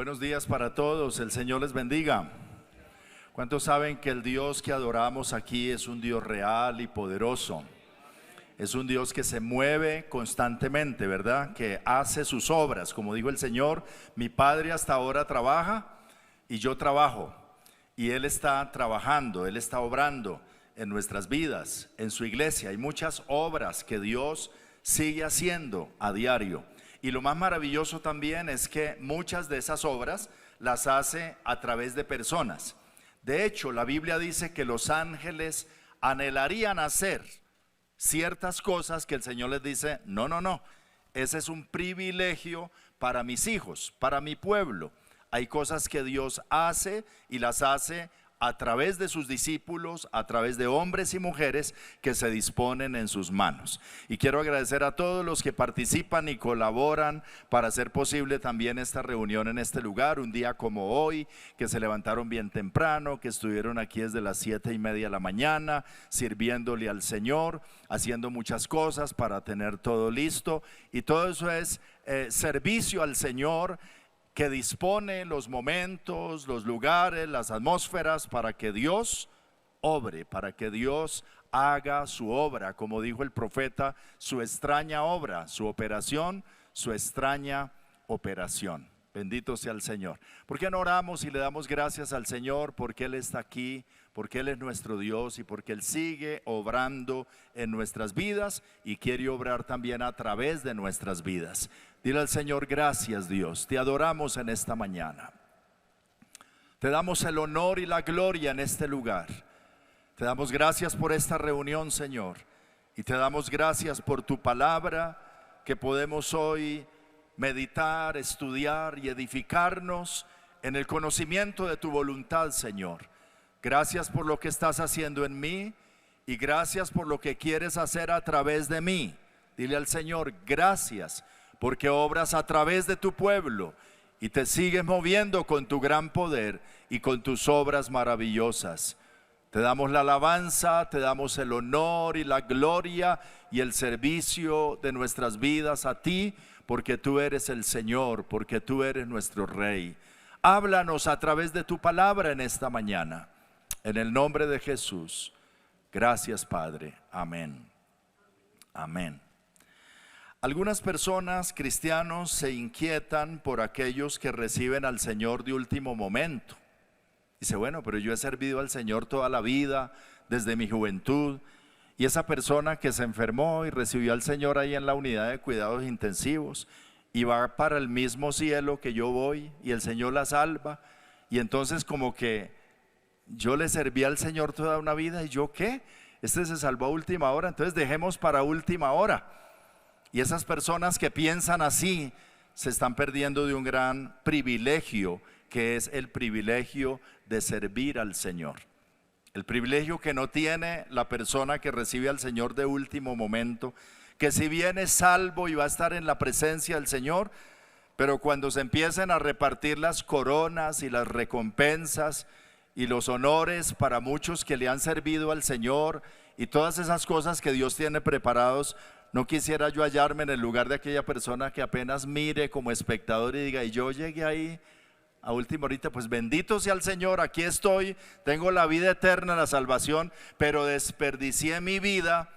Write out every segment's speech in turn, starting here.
Buenos días para todos, el Señor les bendiga. ¿Cuántos saben que el Dios que adoramos aquí es un Dios real y poderoso? Es un Dios que se mueve constantemente, ¿verdad? Que hace sus obras, como dijo el Señor, mi Padre hasta ahora trabaja y yo trabajo. Y Él está trabajando, Él está obrando en nuestras vidas, en su iglesia. Hay muchas obras que Dios sigue haciendo a diario. Y lo más maravilloso también es que muchas de esas obras las hace a través de personas. De hecho, la Biblia dice que los ángeles anhelarían hacer ciertas cosas que el Señor les dice, no, no, no, ese es un privilegio para mis hijos, para mi pueblo. Hay cosas que Dios hace y las hace a través de sus discípulos, a través de hombres y mujeres que se disponen en sus manos. Y quiero agradecer a todos los que participan y colaboran para hacer posible también esta reunión en este lugar, un día como hoy, que se levantaron bien temprano, que estuvieron aquí desde las 7:30 de la mañana, sirviéndole al Señor, haciendo muchas cosas para tener todo listo. Y todo eso es servicio al Señor, que dispone los momentos, los lugares, las atmósferas para que Dios obre, para que Dios haga su obra, como dijo el profeta, su extraña obra, su operación, su extraña operación. Bendito sea el Señor. ¿Por qué no oramos y le damos gracias al Señor? Porque Él está aquí, porque Él es nuestro Dios y porque Él sigue obrando en nuestras vidas y quiere obrar también a través de nuestras vidas. Dile al Señor, gracias Dios, te adoramos en esta mañana. Te damos el honor y la gloria en este lugar. Te damos gracias por esta reunión, Señor. Y te damos gracias por tu palabra que podemos hoy meditar, estudiar y edificarnos en el conocimiento de tu voluntad, Señor. Gracias por lo que estás haciendo en mí y gracias por lo que quieres hacer a través de mí. Dile al Señor, gracias porque obras a través de tu pueblo y te sigues moviendo con tu gran poder y con tus obras maravillosas. Te damos la alabanza, te damos el honor y la gloria y el servicio de nuestras vidas a ti, porque tú eres el Señor, porque tú eres nuestro Rey. Háblanos a través de tu palabra en esta mañana. En el nombre de Jesús. Gracias, Padre. Amén. Amén. Algunas personas, cristianos, se inquietan por aquellos que reciben al Señor de último momento. Dice, bueno, pero yo he servido al Señor toda la vida, desde mi juventud. Y esa persona que se enfermó y recibió al Señor ahí en la unidad de cuidados intensivos y va para el mismo cielo que yo voy y el Señor la salva. Y entonces como que yo le serví al Señor toda una vida y yo ¿qué? Este se salvó a última hora, entonces dejemos para última hora. Y esas personas que piensan así se están perdiendo de un gran privilegio, que es el privilegio de servir al Señor. El privilegio que no tiene la persona que recibe al Señor de último momento, que si bien es salvo y va a estar en la presencia del Señor, pero cuando se empiecen a repartir las coronas y las recompensas y los honores para muchos que le han servido al Señor y todas esas cosas que Dios tiene preparados, no quisiera yo hallarme en el lugar de aquella persona que apenas mire como espectador y diga, y yo llegué ahí a última horita, pues bendito sea el Señor, aquí estoy, tengo la vida eterna, la salvación, pero desperdicié mi vida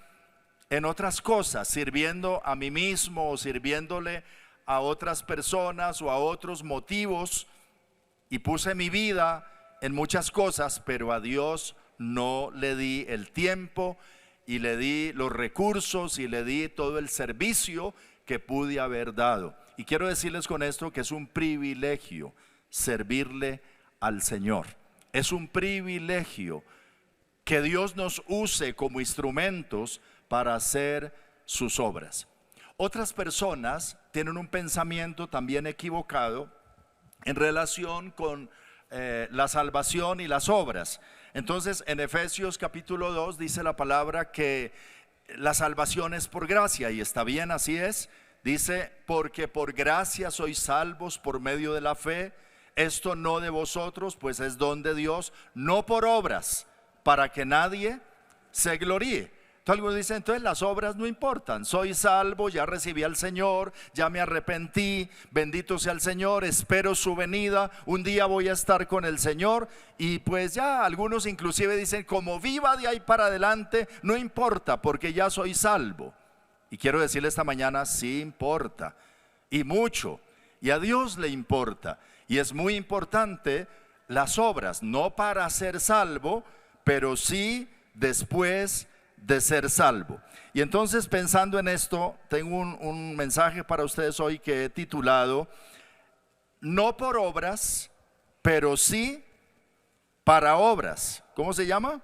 en otras cosas, sirviendo a mí mismo o sirviéndole a otras personas o a otros motivos, y puse mi vida en muchas cosas, pero a Dios no le di el tiempo y le di los recursos y le di todo el servicio que pude haber dado. Y quiero decirles con esto que es un privilegio servirle al Señor. Es un privilegio que Dios nos use como instrumentos para hacer sus obras. Otras personas tienen un pensamiento también equivocado en relación con la salvación y las obras. Entonces en Efesios capítulo 2 dice la palabra que la salvación es por gracia, y está bien, así es. Dice, porque por gracia sois salvos por medio de la fe, esto no de vosotros, pues es don de Dios, no por obras, para que nadie se gloríe. Entonces algunos dicen, entonces las obras no importan, soy salvo, ya recibí al Señor, ya me arrepentí, bendito sea el Señor, espero su venida, un día voy a estar con el Señor. Y pues ya algunos inclusive dicen, como viva de ahí para adelante, no importa porque ya soy salvo. Y quiero decirle esta mañana, sí importa, y mucho, y a Dios le importa. Y es muy importante las obras, no para ser salvo, pero sí después de ser salvo. Y entonces, pensando en esto, tengo un mensaje para ustedes hoy que he titulado no por obras, pero sí para obras. ¿Cómo se llama?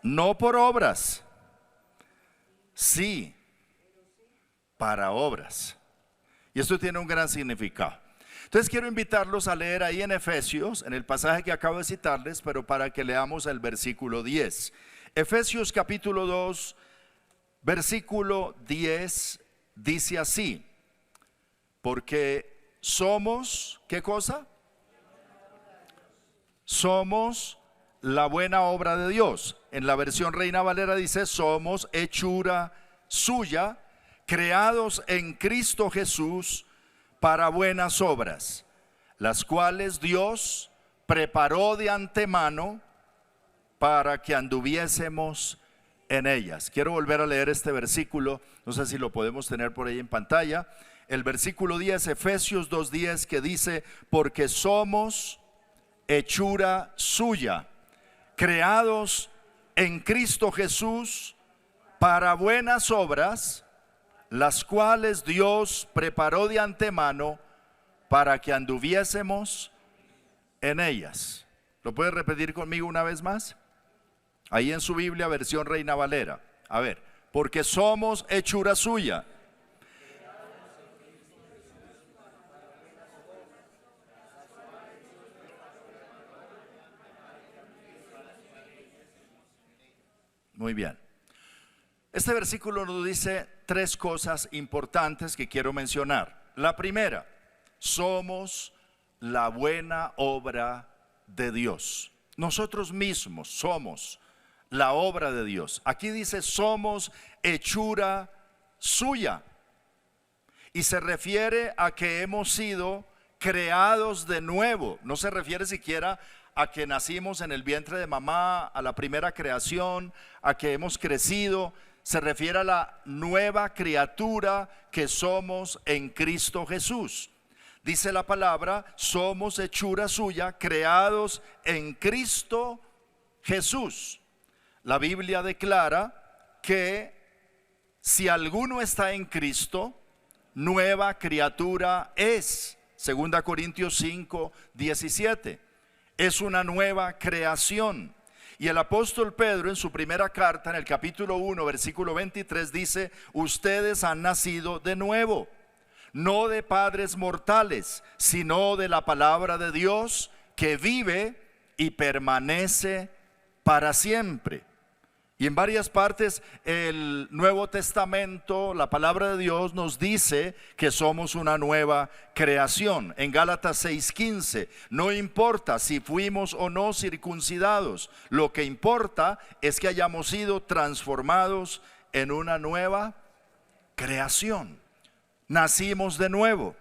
No por obras, sí para obras. Y esto tiene un gran significado. Entonces quiero invitarlos a leer ahí en Efesios, en el pasaje que acabo de citarles, pero para que leamos el versículo 10. Efesios capítulo 2, versículo 10, dice así: porque somos, ¿qué cosa? Somos la buena obra de Dios. En la versión Reina Valera dice, somos hechura suya, creados en Cristo Jesús para buenas obras, las cuales Dios preparó de antemano para que anduviésemos en ellas. Quiero volver a leer este versículo, no sé si lo podemos tener por ahí en pantalla. El versículo 10, Efesios 2:10, que dice, porque somos hechura suya, creados en Cristo Jesús para buenas obras, las cuales Dios preparó de antemano para que anduviésemos en ellas. ¿Lo puede repetir conmigo una vez más? Ahí en su Biblia, versión Reina Valera. A ver, porque somos hechura suya. Muy bien. Este versículo nos dice tres cosas importantes que quiero mencionar. La primera, somos la buena obra de Dios. Nosotros mismos somos la obra de Dios. Aquí dice, somos hechura suya. Y se refiere a que hemos sido creados de nuevo. No se refiere siquiera a que nacimos en el vientre de mamá, a la primera creación, a que hemos crecido. Se refiere a la nueva criatura que somos en Cristo Jesús. Dice la palabra, somos hechura suya, creados en Cristo Jesús. La Biblia declara que si alguno está en Cristo, nueva criatura es. 2 Corintios 5, 17. Es una nueva creación. Y el apóstol Pedro en su primera carta, en el capítulo 1, versículo 23, dice, ustedes han nacido de nuevo, no de padres mortales, sino de la palabra de Dios que vive y permanece para siempre. Y en varias partes el Nuevo Testamento, la palabra de Dios nos dice que somos una nueva creación. En Gálatas 6:15, no importa si fuimos o no circuncidados, lo que importa es que hayamos sido transformados en una nueva creación. Nacimos de nuevo,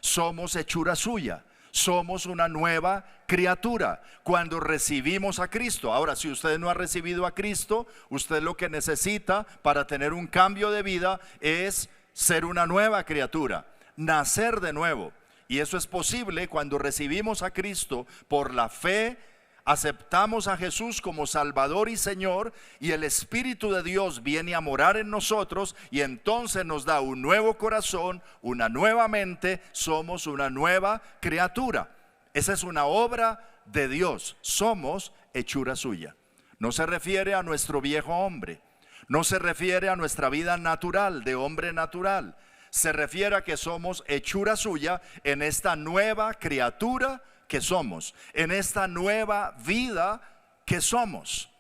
somos hechura suya. Somos una nueva criatura cuando recibimos a Cristo. Ahora, si usted no ha recibido a Cristo, usted lo que necesita para tener un cambio de vida es ser una nueva criatura, nacer de nuevo. Y eso es posible cuando recibimos a Cristo por la fe, aceptamos a Jesús como Salvador y Señor, y el Espíritu de Dios viene a morar en nosotros y entonces nos da un nuevo corazón, una nueva mente, somos una nueva criatura. Esa es una obra de Dios, somos hechura suya. No se refiere a nuestro viejo hombre, no se refiere a nuestra vida natural, de hombre natural. Se refiere a que somos hechura suya en esta nueva criatura que somos, en esta nueva vida que somos.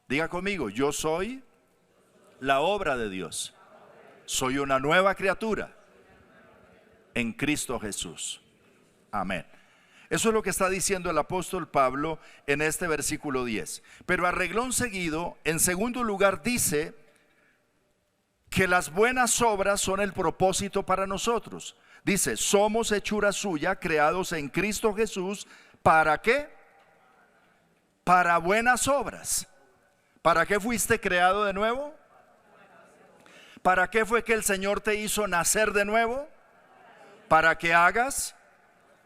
Diga conmigo, yo soy la obra de Dios. Soy una nueva criatura en Cristo Jesús. Amén. Eso es lo que está diciendo el apóstol Pablo en este versículo 10. Pero a reglón seguido, en segundo lugar dice que las buenas obras son el propósito para nosotros. Dice, somos hechura suya, creados en Cristo Jesús. ¿Para qué? Para buenas obras. ¿Para qué fuiste creado de nuevo? ¿Para qué fue que el Señor te hizo nacer de nuevo? Para que hagas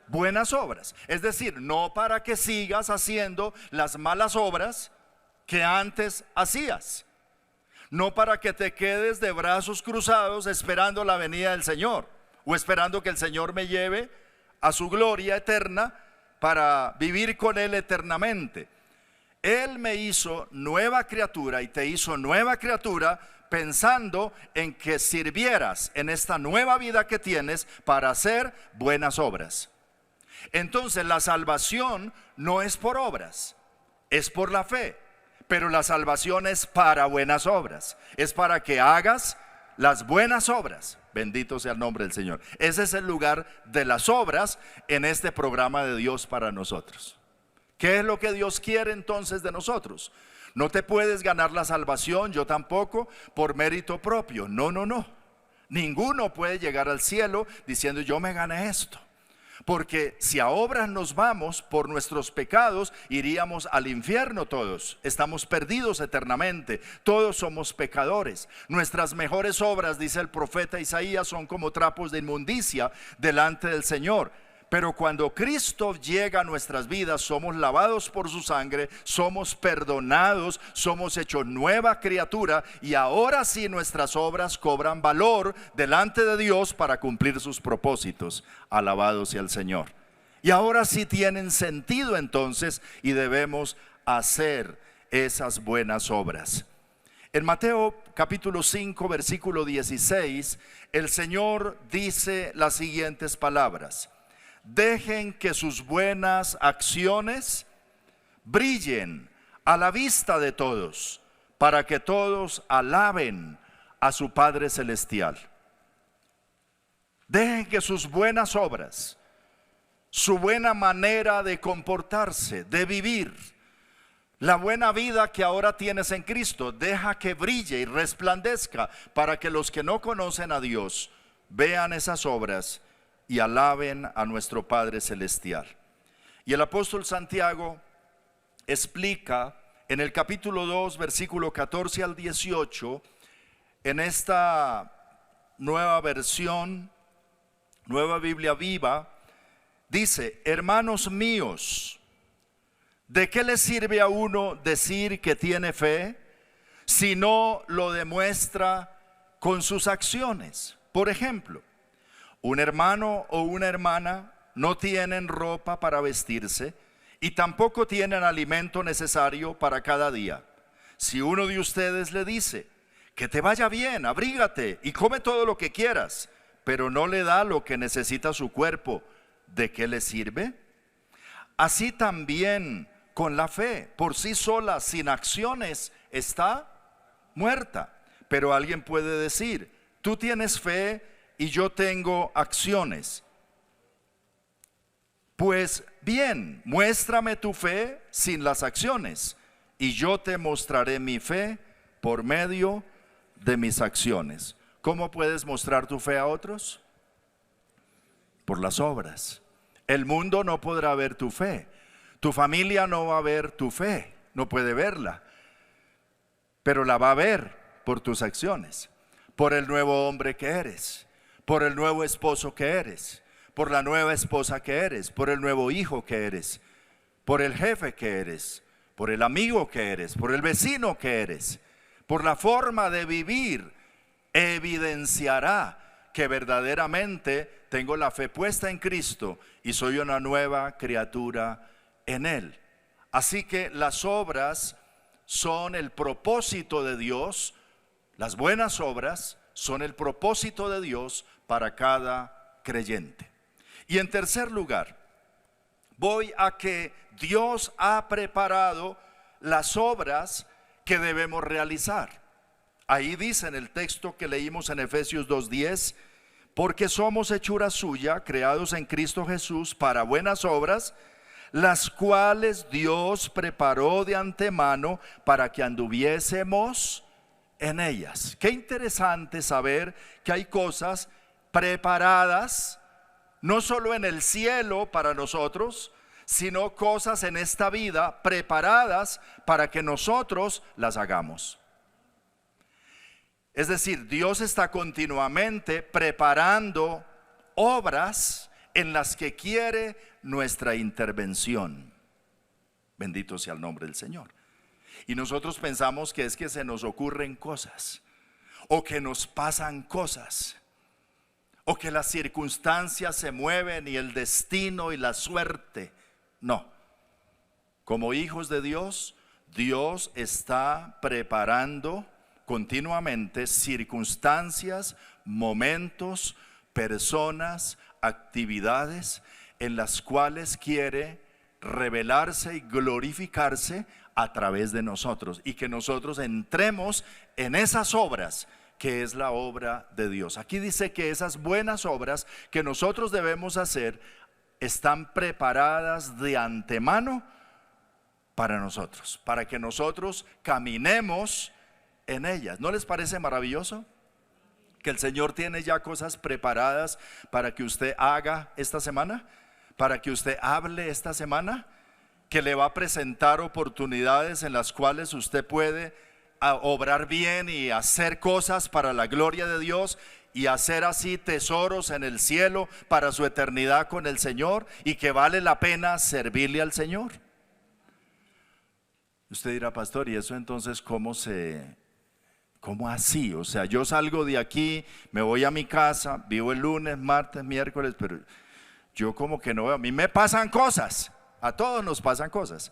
buenas obras. Es decir, no para que sigas haciendo las malas obras que antes hacías. No para que te quedes de brazos cruzados esperando la venida del Señor, o esperando que el Señor me lleve a su gloria eterna para vivir con Él eternamente. Él me hizo nueva criatura y te hizo nueva criatura pensando en que sirvieras en esta nueva vida que tienes para hacer buenas obras. Entonces la salvación no es por obras, es por la fe. Pero la salvación es para buenas obras, es para que hagas las buenas obras. Bendito sea el nombre del Señor. Ese es el lugar de las obras en este programa de Dios para nosotros. ¿Qué es lo que Dios quiere entonces de nosotros? No te puedes ganar la salvación, yo tampoco, por mérito propio. No, no, no. Ninguno puede llegar al cielo diciendo yo me gané esto. Porque si a obras nos vamos por nuestros pecados, iríamos al infierno todos. Estamos perdidos eternamente. Todos somos pecadores. Nuestras mejores obras, dice el profeta Isaías, son como trapos de inmundicia delante del Señor. Pero cuando Cristo llega a nuestras vidas, somos lavados por su sangre, somos perdonados, somos hechos nueva criatura, y ahora sí nuestras obras cobran valor delante de Dios para cumplir sus propósitos. Alabado sea el Señor. Y ahora sí tienen sentido entonces, y debemos hacer esas buenas obras. En Mateo capítulo 5 versículo 16, el Señor dice las siguientes palabras: dejen que sus buenas acciones brillen a la vista de todos, para que todos alaben a su Padre Celestial. Dejen que sus buenas obras, su buena manera de comportarse, de vivir, la buena vida que ahora tienes en Cristo, deja que brille y resplandezca para que los que no conocen a Dios vean esas obras y alaben a nuestro Padre Celestial. Y el apóstol Santiago explica en el capítulo 2, versículo 14 al 18, en esta nueva versión, Nueva Biblia Viva, dice: hermanos míos, ¿de qué le sirve a uno decir que tiene fe si no lo demuestra con sus acciones? Por ejemplo, un hermano o una hermana no tienen ropa para vestirse y tampoco tienen alimento necesario para cada día. Si uno de ustedes le dice: que te vaya bien, abrígate y come todo lo que quieras, pero no le da lo que necesita su cuerpo, ¿de qué le sirve? Así también con la fe, por sí sola, sin acciones, está muerta. Pero alguien puede decir: tú tienes fe y yo tengo acciones. Pues bien, muéstrame tu fe sin las acciones, y yo te mostraré mi fe por medio de mis acciones. ¿Cómo puedes mostrar tu fe a otros? Por las obras. El mundo no podrá ver tu fe. Tu familia no va a ver tu fe, no puede verla, pero la va a ver por tus acciones, por el nuevo hombre que eres, por el nuevo esposo que eres, por la nueva esposa que eres, por el nuevo hijo que eres, por el jefe que eres, por el amigo que eres, por el vecino que eres, por la forma de vivir. Evidenciará que verdaderamente tengo la fe puesta en Cristo y soy una nueva criatura en Él. Así que las obras son el propósito de Dios, las buenas obras son el propósito de Dios para cada creyente. Y en tercer lugar, voy a que Dios ha preparado las obras que debemos realizar. Ahí dice en el texto que leímos en Efesios 2:10, porque somos hechura suya, creados en Cristo Jesús para buenas obras, las cuales Dios preparó de antemano para que anduviésemos en ellas. Qué interesante saber que hay cosas preparadas, no solo en el cielo para nosotros, sino cosas en esta vida preparadas para que nosotros las hagamos. Es decir, Dios está continuamente preparando obras en las que quiere nuestra intervención. Bendito sea el nombre del Señor. Y nosotros pensamos que es que se nos ocurren cosas, o que nos pasan cosas, o que las circunstancias se mueven y el destino y la suerte. No. Como hijos de Dios, Dios está preparando continuamente circunstancias, momentos, personas, actividades en las cuales quiere revelarse y glorificarse a través de nosotros, y que nosotros entremos en esas obras que es la obra de Dios. Aquí dice que esas buenas obras que nosotros debemos hacer están preparadas de antemano para nosotros, para que nosotros caminemos en ellas. ¿No les parece maravilloso? Que el Señor tiene ya cosas preparadas para que usted haga esta semana, para que usted hable esta semana, que le va a presentar oportunidades en las cuales usted puede obrar bien y hacer cosas para la gloria de Dios, y hacer así tesoros en el cielo para su eternidad con el Señor, y que vale la pena servirle al Señor. Usted dirá: pastor, ¿y eso entonces cómo así? O sea, yo salgo de aquí, me voy a mi casa, vivo el lunes, martes, miércoles, pero yo como que no veo. A mí me pasan cosas, a todos nos pasan cosas,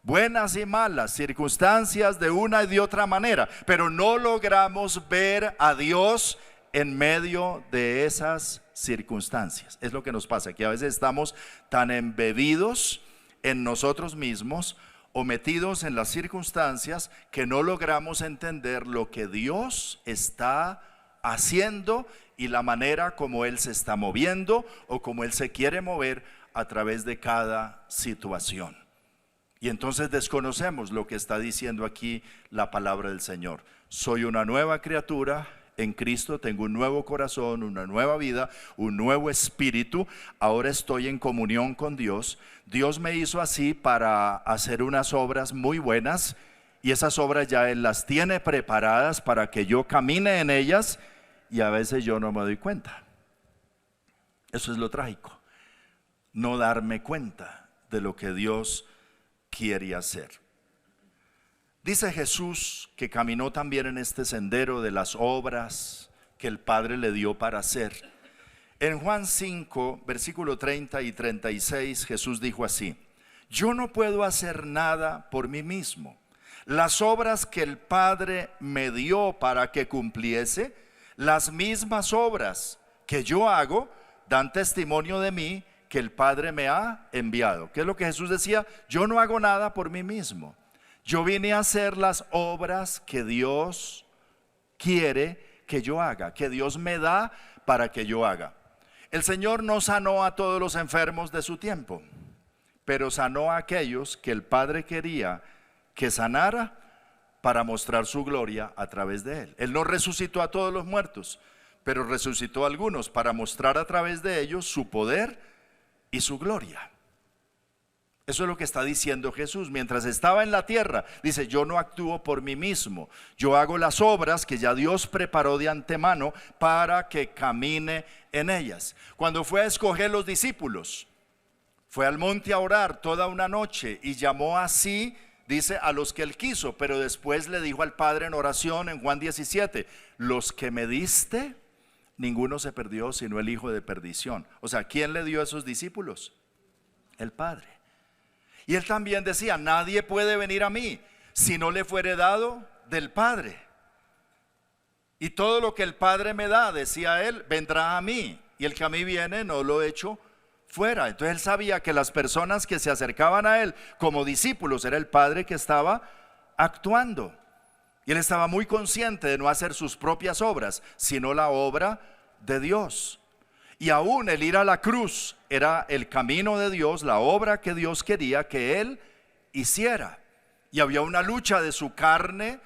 buenas y malas, circunstancias de una y de otra manera, pero no logramos ver a Dios en medio de esas circunstancias. Es lo que nos pasa, que a veces estamos tan embebidos en nosotros mismos o metidos en las circunstancias que no logramos entender lo que Dios está haciendo y la manera como Él se está moviendo o como Él se quiere mover a través de cada situación. Y entonces desconocemos lo que está diciendo aquí la palabra del Señor. Soy una nueva criatura en Cristo, tengo un nuevo corazón, una nueva vida, un nuevo espíritu. Ahora estoy en comunión con Dios. Dios me hizo así para hacer unas obras muy buenas, y esas obras ya Él las tiene preparadas para que yo camine en ellas, y a veces yo no me doy cuenta. Eso es lo trágico, no darme cuenta de lo que Dios quiere hacer. Dice Jesús que caminó también en este sendero de las obras que el Padre le dio para hacer. En Juan 5, versículo 30 y 36, Jesús dijo así: yo no puedo hacer nada por mí mismo. Las obras que el Padre me dio para que cumpliese, las mismas obras que yo hago, dan testimonio de mí que el Padre me ha enviado. ¿Qué es lo que Jesús decía? Yo no hago nada por mí mismo. Yo vine a hacer las obras que Dios quiere que yo haga, que Dios me da para que yo haga. El Señor no sanó a todos los enfermos de su tiempo, pero sanó a aquellos que el Padre quería que sanara para mostrar su gloria a través de Él. Él no resucitó a todos los muertos, pero resucitó a algunos para mostrar a través de ellos su poder y su gloria. Eso es lo que está diciendo Jesús. Mientras estaba en la tierra, dice: yo no actúo por mí mismo, yo hago las obras que ya Dios preparó de antemano para que camine en ellas. Cuando fue a escoger los discípulos, fue al monte a orar toda una noche y llamó así, dice, a los que Él quiso, pero después le dijo al Padre en oración en Juan 17: los que me diste, ninguno se perdió sino el hijo de perdición. O sea, ¿quién le dio a esos discípulos? El Padre. Y Él también decía: nadie puede venir a mí si no le fuere dado del Padre. Y todo lo que el Padre me da, decía Él, vendrá a mí, y el que a mí viene no lo echo fuera. Entonces Él sabía que las personas que se acercaban a Él como discípulos, era el Padre que estaba actuando. Y Él estaba muy consciente de no hacer sus propias obras, sino la obra de Dios. Y aún el ir a la cruz era el camino de Dios, la obra que Dios quería que Él hiciera. Y había una lucha de su carne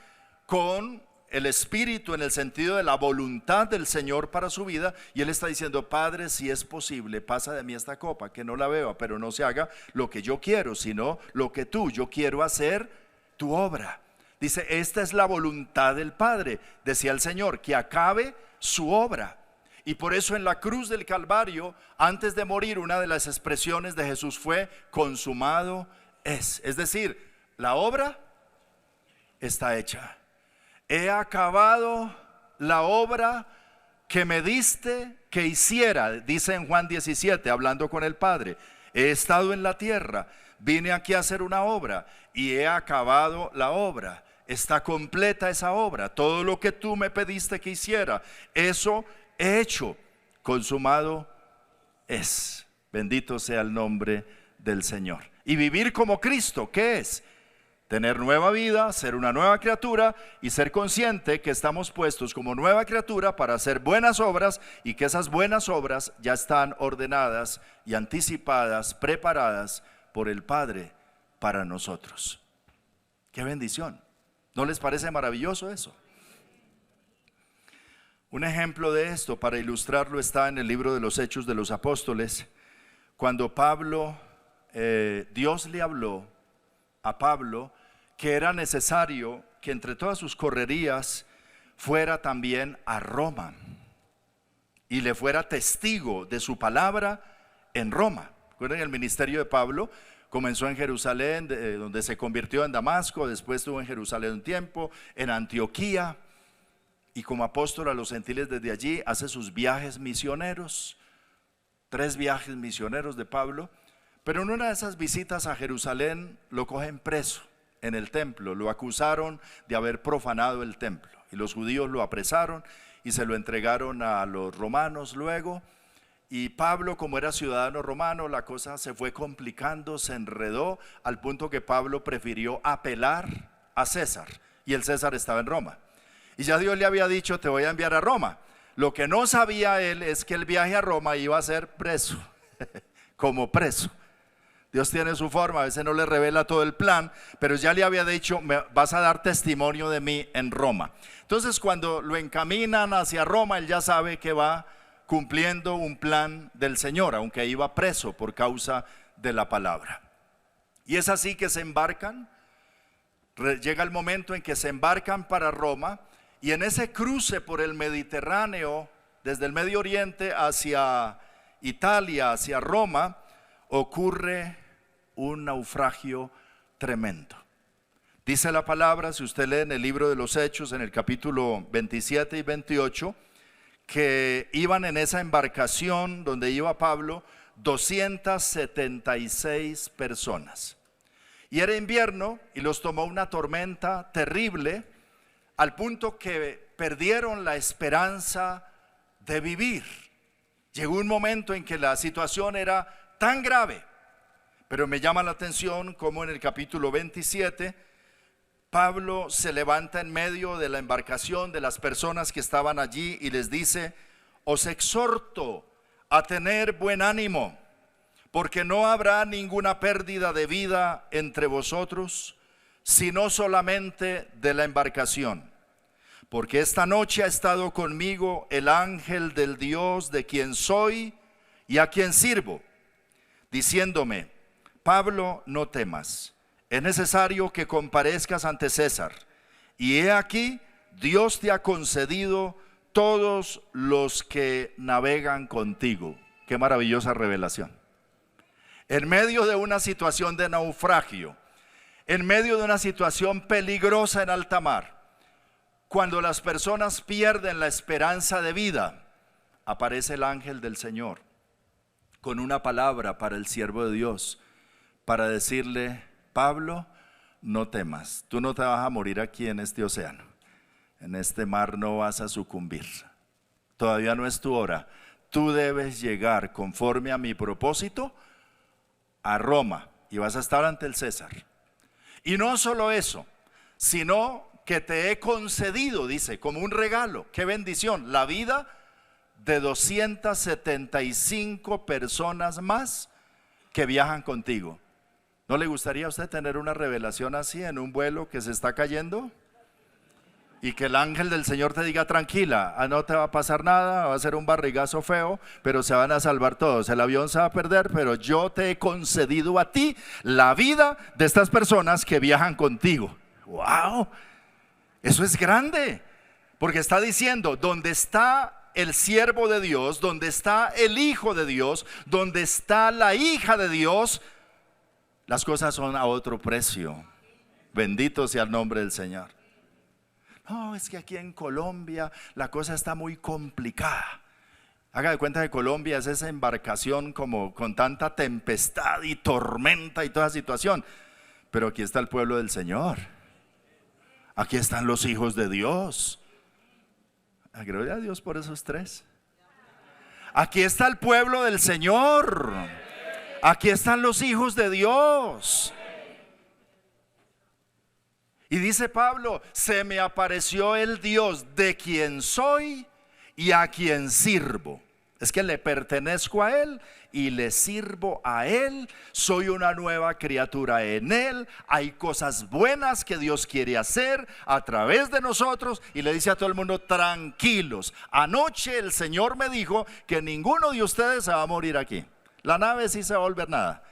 con el Espíritu en el sentido de la voluntad del Señor para su vida. Y Él está diciendo: Padre, si es posible, pasa de mí esta copa, que no la beba, pero no se haga lo que yo quiero, sino lo que yo quiero hacer tu obra. Dice: esta es la voluntad del Padre, decía el Señor, que acabe su obra. Y por eso en la cruz del Calvario, antes de morir, una de las expresiones de Jesús fue: consumado es. Es decir, la obra está hecha. He acabado la obra que me diste que hiciera, dice en Juan 17, hablando con el Padre. He estado en la tierra, vine aquí a hacer una obra y he acabado la obra. Está completa esa obra. Todo lo que tú me pediste que hiciera, eso he hecho. Consumado es. Bendito sea el nombre del Señor. Y vivir como Cristo, ¿qué es? Tener nueva vida, ser una nueva criatura y ser consciente que estamos puestos como nueva criatura para hacer buenas obras, y que esas buenas obras ya están ordenadas y anticipadas, preparadas por el Padre para nosotros. ¡Qué bendición! ¿No les parece maravilloso eso? Un ejemplo de esto, para ilustrarlo, está en el libro de los Hechos de los Apóstoles. Cuando Dios le habló a Pablo que era necesario que entre todas sus correrías fuera también a Roma y le fuera testigo de su palabra en Roma. Recuerden, el ministerio de Pablo comenzó en Jerusalén, donde se convirtió en Damasco, después estuvo en Jerusalén un tiempo, en Antioquía, y como apóstol a los gentiles desde allí hace sus viajes misioneros, 3 viajes misioneros de Pablo. Pero en una de esas visitas a Jerusalén lo cogen preso en el templo, lo acusaron de haber profanado el templo, y los judíos lo apresaron y se lo entregaron a los romanos luego. Y Pablo, como era ciudadano romano, la cosa se fue complicando, se enredó, al punto que Pablo prefirió apelar a César, y el César estaba en Roma. Y ya Dios le había dicho: te voy a enviar a Roma. Lo que no sabía él es que el viaje a Roma iba a ser preso, como preso. Dios tiene su forma, a veces no le revela todo el plan, pero ya le había dicho: vas a dar testimonio de mí en Roma. Entonces, cuando lo encaminan hacia Roma, él ya sabe que va cumpliendo un plan del Señor, aunque iba preso por causa de la palabra. Y es así que se embarcan. Llega el momento en que se embarcan para Roma, y en ese cruce por el Mediterráneo, desde el Medio Oriente hacia Italia, hacia Roma, ocurre un naufragio tremendo. Dice la palabra, si usted lee en el libro de los Hechos, en el capítulo 27 y 28, que iban en esa embarcación donde iba Pablo 276 personas. Y era invierno y los tomó una tormenta terrible, al punto que perdieron la esperanza de vivir. Llegó un momento en que la situación era tan grave, pero me llama la atención como en el capítulo 27 Pablo se levanta en medio de la embarcación, de las personas que estaban allí, y les dice: os exhorto a tener buen ánimo, porque no habrá ninguna pérdida de vida entre vosotros, sino solamente de la embarcación. Porque esta noche ha estado conmigo el ángel del Dios de quien soy y a quien sirvo, diciéndome: Pablo, no temas, es necesario que comparezcas ante César, y he aquí, Dios te ha concedido todos los que navegan contigo. Qué maravillosa revelación. En medio de una situación de naufragio, en medio de una situación peligrosa en alta mar, cuando las personas pierden la esperanza de vida, aparece el ángel del Señor con una palabra para el siervo de Dios, para decirle: Pablo, no temas, tú no te vas a morir aquí en este océano, en este mar no vas a sucumbir, todavía no es tu hora, tú debes llegar conforme a mi propósito a Roma, y vas a estar ante el César. Y no solo eso, sino que te he concedido, dice, como un regalo, qué bendición, la vida de 275 personas más que viajan contigo. ¿No le gustaría a usted tener una revelación así en un vuelo que se está cayendo? Y que el ángel del Señor te diga: tranquila, no te va a pasar nada, va a ser un barrigazo feo, pero se van a salvar todos. El avión se va a perder, pero yo te he concedido a ti la vida de estas personas que viajan contigo. ¡Wow! Eso es grande, porque está diciendo: donde está el siervo de Dios, donde está el hijo de Dios, donde está la hija de Dios, las cosas son a otro precio. Bendito sea el nombre del Señor. No, es que aquí en Colombia la cosa está muy complicada. Haga de cuenta que Colombia es esa embarcación como con tanta tempestad y tormenta y toda situación. Pero aquí está el pueblo del Señor. Aquí están los hijos de Dios. Gloria a Dios por esos tres. Aquí está el pueblo del Señor. Aquí están los hijos de Dios. Y dice Pablo: se me apareció el Dios de quien soy y a quien sirvo. Es que le pertenezco a Él y le sirvo a Él. Soy una nueva criatura en Él. Hay cosas buenas que Dios quiere hacer a través de nosotros. Y le dice a todo el mundo: tranquilos. Anoche el Señor me dijo que ninguno de ustedes se va a morir aquí. La nave sí se va a volver nada.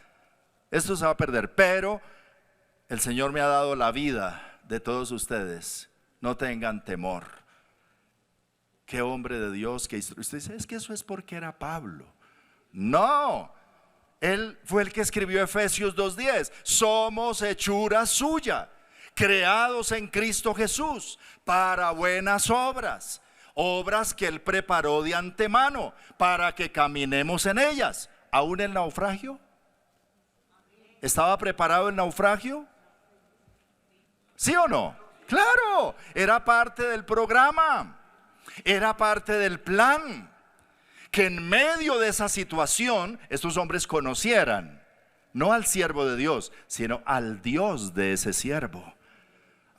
Esto se va a perder. Pero el Señor me ha dado la vida de todos ustedes. No tengan temor. Qué hombre de Dios que usted dice: es que eso es porque era Pablo. No, él fue el que escribió Efesios 2:10. Somos hechura suya, creados en Cristo Jesús para buenas obras, obras que Él preparó de antemano para que caminemos en ellas. ¿Aún el naufragio? ¿Estaba preparado el naufragio? ¿Sí o no? Claro, era parte del programa, era parte del plan, que en medio de esa situación estos hombres conocieran no al siervo de Dios, sino al Dios de ese siervo,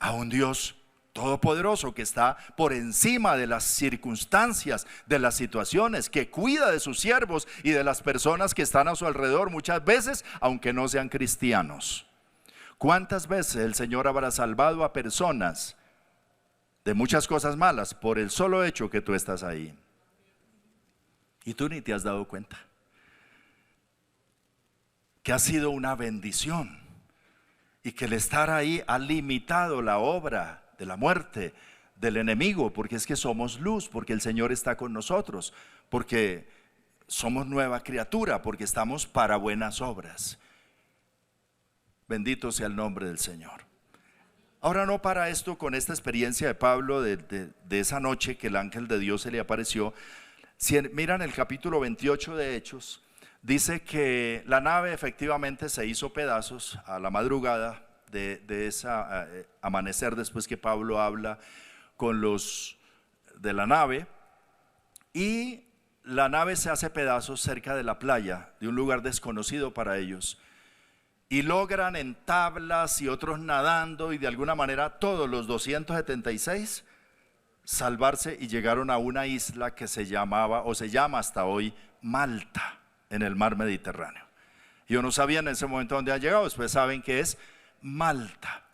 a un Dios todopoderoso que está por encima de las circunstancias, de las situaciones, que cuida de sus siervos y de las personas que están a su alrededor, muchas veces aunque no sean cristianos. ¿Cuántas veces el Señor habrá salvado a personas de muchas cosas malas por el solo hecho que tú estás ahí? Y tú ni te has dado cuenta que ha sido una bendición, y que el estar ahí ha limitado la obra de la muerte del enemigo, porque es que somos luz, porque el Señor está con nosotros, porque somos nueva criatura, porque estamos para buenas obras. Bendito sea el nombre del Señor. Ahora, no para esto, con esta experiencia de Pablo de esa noche que el ángel de Dios se le apareció. Si miran el capítulo 28 de Hechos, dice que la nave efectivamente se hizo pedazos a la madrugada de esa amanecer, después que Pablo habla con los de la nave, y la nave se hace pedazos cerca de la playa, de un lugar desconocido para ellos. Y logran en tablas y otros nadando, y de alguna manera todos los 276 salvarse, y llegaron a una isla que se llamaba, o se llama hasta hoy, Malta, en el mar Mediterráneo. Yo no sabía en ese momento dónde han llegado, después saben que es Malta.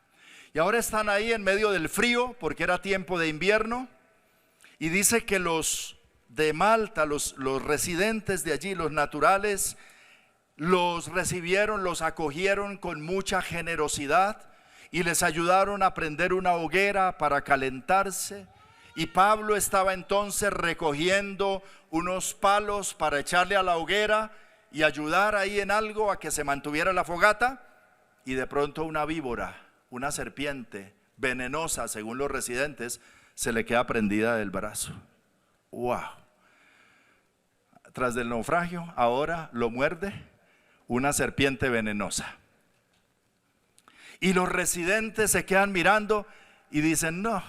Y ahora están ahí en medio del frío, porque era tiempo de invierno, y dice que los de Malta, los residentes de allí, los naturales, los recibieron, los acogieron con mucha generosidad y les ayudaron a prender una hoguera para calentarse. Y Pablo estaba entonces recogiendo unos palos para echarle a la hoguera y ayudar ahí en algo a que se mantuviera la fogata, y de pronto una víbora, una serpiente venenosa según los residentes, se le queda prendida del brazo. ¡Wow! Tras del naufragio, ahora lo muerde una serpiente venenosa. Y los residentes se quedan mirando y dicen: no,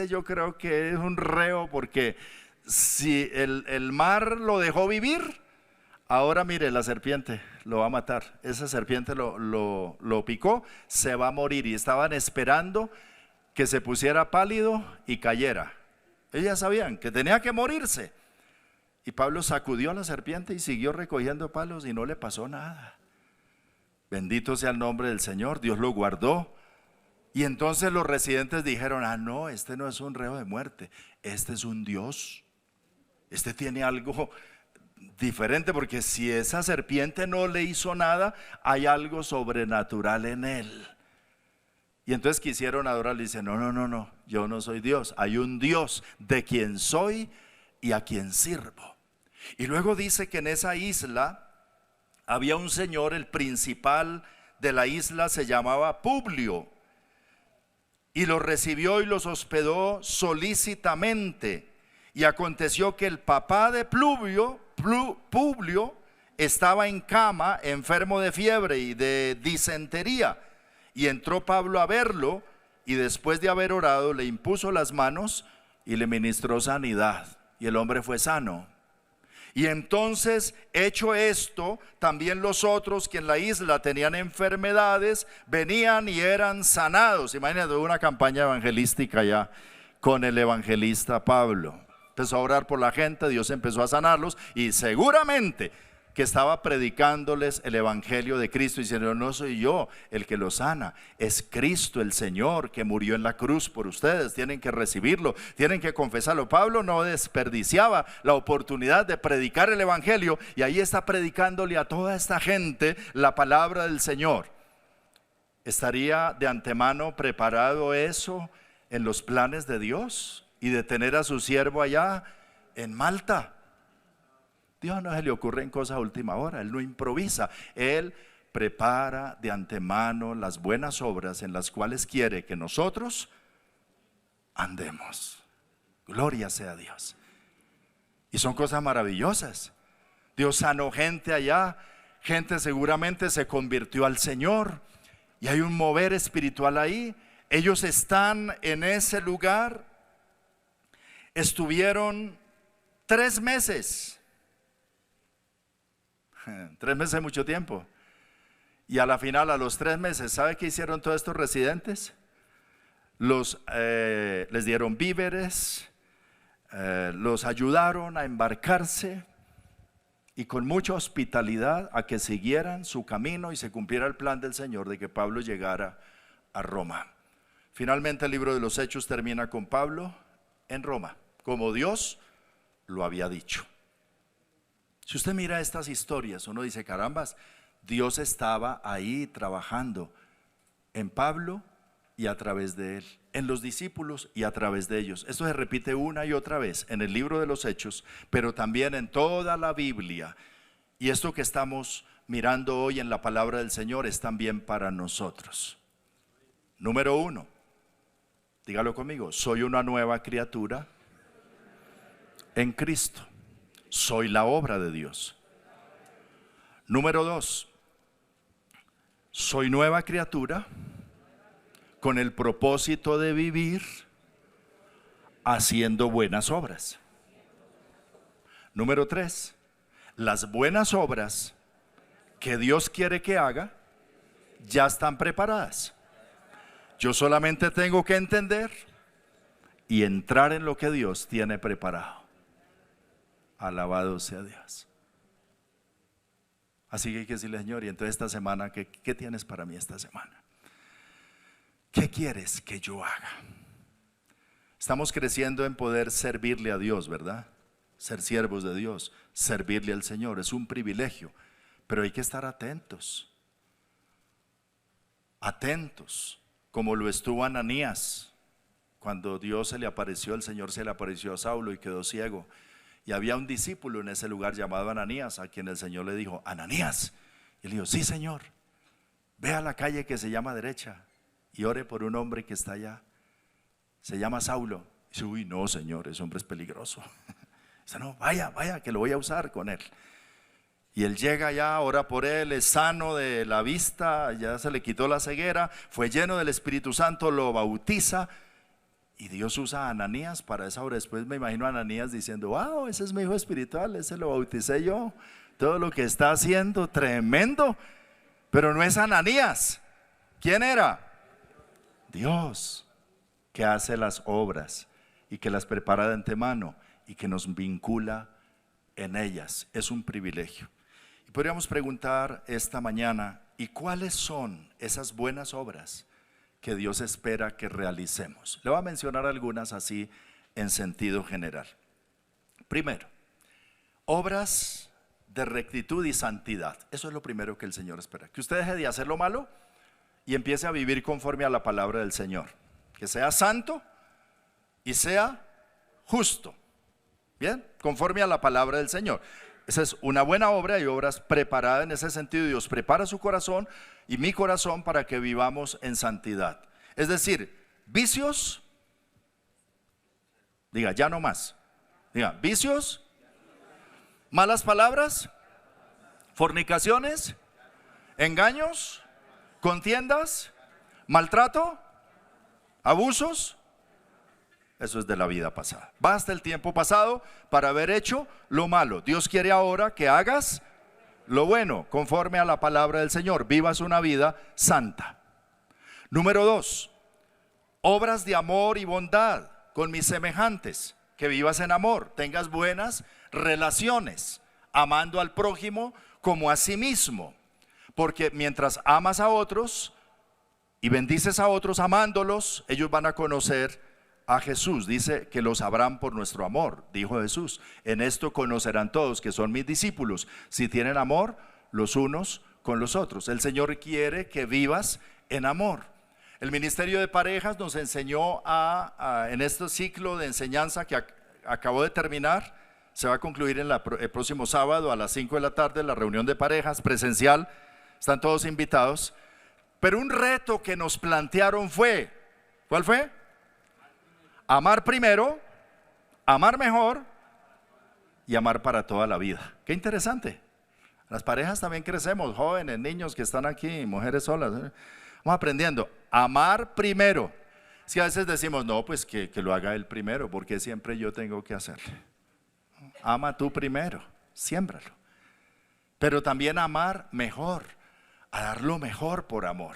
yo creo que es un reo, porque si el mar lo dejó vivir, ahora mire, la serpiente lo va a matar. Esa serpiente lo picó, se va a morir. Y estaban esperando que se pusiera pálido y cayera. Ellos ya sabían que tenía que morirse. Y Pablo sacudió a la serpiente y siguió recogiendo palos y no le pasó nada. Bendito sea el nombre del Señor, Dios lo guardó. Y entonces los residentes dijeron, no, este no es un reo de muerte, este es un Dios. Este tiene algo diferente, porque si esa serpiente no le hizo nada, hay algo sobrenatural en él. Y entonces quisieron adorarle y dicen, no, yo no soy Dios, hay un Dios de quien soy y a quien sirvo. Y luego dice que en esa isla había un señor, el principal de la isla se llamaba Publio, y los recibió y los hospedó solícitamente. Y aconteció que el papá de Publio estaba en cama, enfermo de fiebre y de disentería. Y entró Pablo a verlo, y después de haber orado le impuso las manos y le ministró sanidad, y el hombre fue sano. Y entonces, hecho esto, también los otros que en la isla tenían enfermedades venían y eran sanados. Imagínate una campaña evangelística ya con el evangelista Pablo. Empezó a orar por la gente, Dios empezó a sanarlos, y seguramente que estaba predicándoles el evangelio de Cristo, diciendo, no soy yo el que los sana, es Cristo el Señor que murió en la cruz por ustedes, tienen que recibirlo, tienen que confesarlo. Pablo no desperdiciaba la oportunidad de predicar el evangelio, y ahí está predicándole a toda esta gente la palabra del Señor. ¿Estaría de antemano preparado eso en los planes de Dios y de tener a su siervo allá en Malta? Dios no se le ocurren cosas a última hora, Él no improvisa, Él prepara de antemano las buenas obras en las cuales quiere que nosotros andemos. Gloria sea a Dios. Y son cosas maravillosas. Dios sanó gente allá, gente seguramente se convirtió al Señor, y hay un mover espiritual ahí. Ellos están en ese lugar, estuvieron 3 meses. 3 meses es mucho tiempo. Y a la final, a los 3 meses, ¿sabe qué hicieron todos estos residentes? Les dieron víveres, los ayudaron a embarcarse, y con mucha hospitalidad a que siguieran su camino y se cumpliera el plan del Señor de que Pablo llegara a Roma. Finalmente el libro de los Hechos termina con Pablo en Roma, como Dios lo había dicho. Si usted mira estas historias, uno dice, carambas, Dios estaba ahí trabajando en Pablo y a través de él, en los discípulos y a través de ellos. Esto se repite una y otra vez en el libro de los Hechos, pero también en toda la Biblia. Y esto que estamos mirando hoy en la palabra del Señor es también para nosotros. Número 1, dígalo conmigo, soy una nueva criatura en Cristo. Soy la obra de Dios. Número 2, soy nueva criatura con el propósito de vivir haciendo buenas obras. Número 3, las buenas obras que Dios quiere que haga ya están preparadas. Yo solamente tengo que entender y entrar en lo que Dios tiene preparado. Alabado sea Dios. Así que hay que decirle, Señor, y entonces esta semana, ¿qué tienes para mí esta semana? ¿Qué quieres que yo haga? Estamos creciendo en poder servirle a Dios, ¿verdad? Ser siervos de Dios, servirle al Señor, es un privilegio, pero hay que estar atentos. Atentos, como lo estuvo Ananías. Cuando Dios se le apareció, el Señor se le apareció a Saulo y quedó ciego. Y había un discípulo en ese lugar llamado Ananías, a quien el Señor le dijo, Ananías. Y él dijo, sí, Señor, ve a la calle que se llama derecha y ore por un hombre que está allá. Se llama Saulo. Y dice, uy, no, Señor, ese hombre es peligroso. Dice, no, vaya, que lo voy a usar con él. Y él llega allá, ora por él, es sano de la vista, ya se le quitó la ceguera, fue lleno del Espíritu Santo, lo bautiza. Y Dios usa a Ananías para esa obra. Después me imagino a Ananías diciendo, wow, ese es mi hijo espiritual, ese lo bauticé yo. Todo lo que está haciendo, tremendo. Pero no es Ananías. ¿Quién era? Dios, que hace las obras y que las prepara de antemano y que nos vincula en ellas. Es un privilegio. Y podríamos preguntar esta mañana, ¿y cuáles son esas buenas obras que Dios espera que realicemos? Le voy a mencionar algunas así en sentido general. Primero, obras de rectitud y santidad. Eso es lo primero que el Señor espera. Que usted deje de hacer lo malo y empiece a vivir conforme a la palabra del Señor. Que sea santo y sea justo. Bien, conforme a la palabra del Señor. Esa es una buena obra y obras preparadas en ese sentido. Dios prepara su corazón y mi corazón para que vivamos en santidad. Es decir, vicios, diga, ya no más. Diga, vicios, malas palabras, fornicaciones, engaños, contiendas, maltrato, abusos. Eso es de la vida pasada. Basta el tiempo pasado para haber hecho lo malo. Dios quiere ahora que hagas lo bueno, conforme a la palabra del Señor. Vivas una vida santa. Número 2, obras de amor y bondad con mis semejantes. Que vivas en amor, tengas buenas relaciones, amando al prójimo como a sí mismo. Porque mientras amas a otros y bendices a otros amándolos, ellos van a conocer a Jesús. Dice que los sabrán por nuestro amor, dijo Jesús. En esto conocerán todos que son mis discípulos, si tienen amor los unos con los otros. El Señor quiere que vivas en amor. El Ministerio de Parejas nos enseñó en este ciclo de enseñanza que acabó de terminar. Se va a concluir el próximo sábado a las 5 de la tarde, la reunión de parejas presencial. Están todos invitados. Pero un reto que nos plantearon fue, ¿cuál fue? Amar primero, amar mejor y amar para toda la vida. Qué interesante. Las parejas también crecemos, jóvenes, niños que están aquí, mujeres solas. Vamos aprendiendo. Amar primero. Si a veces decimos, no, pues que lo haga él primero, porque siempre yo tengo que hacerle. Ama tú primero, siémbralo. Pero también amar mejor, a dar lo mejor por amor.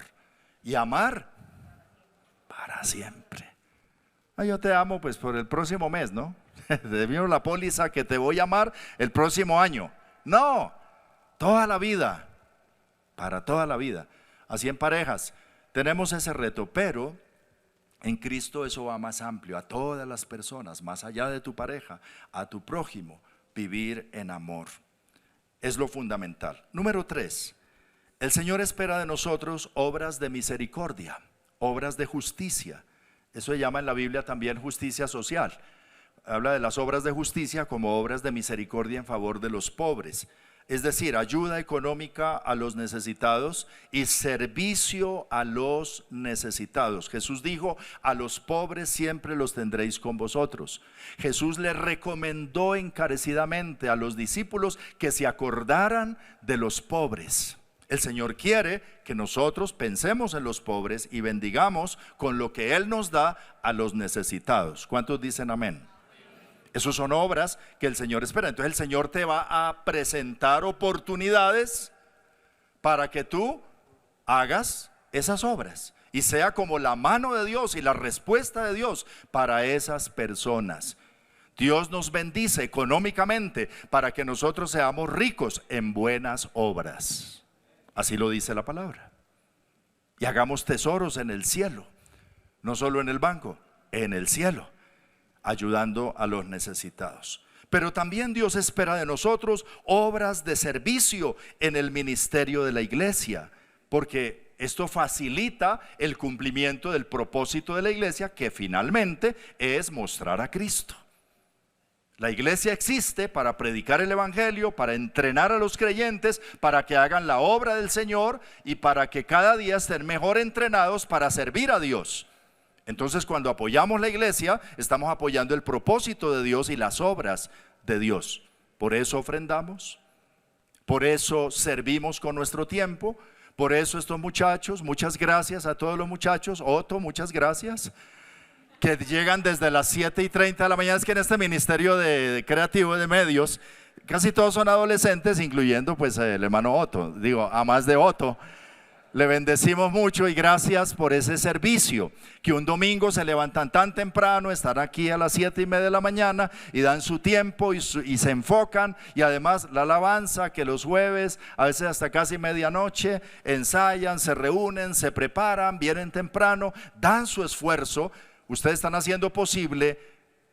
Y amar para siempre. Yo te amo pues por el próximo mes, ¿no? Te vino la póliza que te voy a amar el próximo año. No, toda la vida, para toda la vida. Así en parejas tenemos ese reto, pero en Cristo eso va más amplio, a todas las personas, más allá de tu pareja, a tu prójimo, vivir en amor. Es lo fundamental. Número 3, el Señor espera de nosotros obras de misericordia, obras de justicia. Eso se llama en la Biblia también justicia social. Habla de las obras de justicia como obras de misericordia en favor de los pobres. Es decir, ayuda económica a los necesitados y servicio a los necesitados. Jesús dijo, a los pobres siempre los tendréis con vosotros. Jesús le recomendó encarecidamente a los discípulos que se acordaran de los pobres. El Señor quiere que nosotros pensemos en los pobres y bendigamos con lo que Él nos da a los necesitados. ¿Cuántos dicen amén? Esas son obras que el Señor espera. Entonces el Señor te va a presentar oportunidades para que tú hagas esas obras y sea como la mano de Dios y la respuesta de Dios para esas personas. Dios nos bendice económicamente para que nosotros seamos ricos en buenas obras. Así lo dice la palabra. Y hagamos tesoros en el cielo, no solo en el banco, en el cielo, ayudando a los necesitados. Pero también Dios espera de nosotros obras de servicio en el ministerio de la iglesia, porque esto facilita el cumplimiento del propósito de la iglesia, que finalmente es mostrar a Cristo. La iglesia existe para predicar el evangelio, para entrenar a los creyentes, para que hagan la obra del Señor y para que cada día estén mejor entrenados para servir a Dios. Entonces, cuando apoyamos la iglesia, estamos apoyando el propósito de Dios y las obras de Dios. Por eso ofrendamos, por eso servimos con nuestro tiempo, por eso estos muchachos, muchas gracias a todos los muchachos. Otto, muchas gracias, que llegan desde las 7:30 de la mañana. Es que en este ministerio de creativo de medios, casi todos son adolescentes, incluyendo pues el hermano Otto, digo, a más de Otto. Le bendecimos mucho y gracias por ese servicio, que un domingo se levantan tan temprano, están aquí a las 7:30 de la mañana y dan su tiempo y se enfocan, y además la alabanza, que los jueves a veces hasta casi medianoche ensayan, se reúnen, se preparan, vienen temprano, dan su esfuerzo. Ustedes están haciendo posible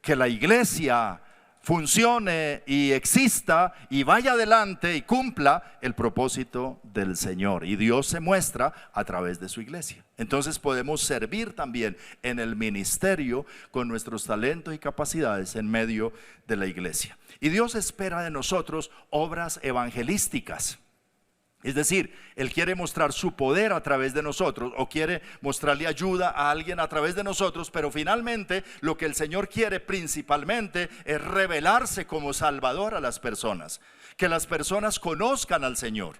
que la iglesia funcione y exista y vaya adelante y cumpla el propósito del Señor, y Dios se muestra a través de su iglesia. Entonces podemos servir también en el ministerio con nuestros talentos y capacidades en medio de la iglesia. Y Dios espera de nosotros obras evangelísticas. Es decir, Él quiere mostrar su poder a través de nosotros, o quiere mostrarle ayuda a alguien a través de nosotros, pero finalmente lo que el Señor quiere principalmente es revelarse como Salvador a las personas, que las personas conozcan al Señor.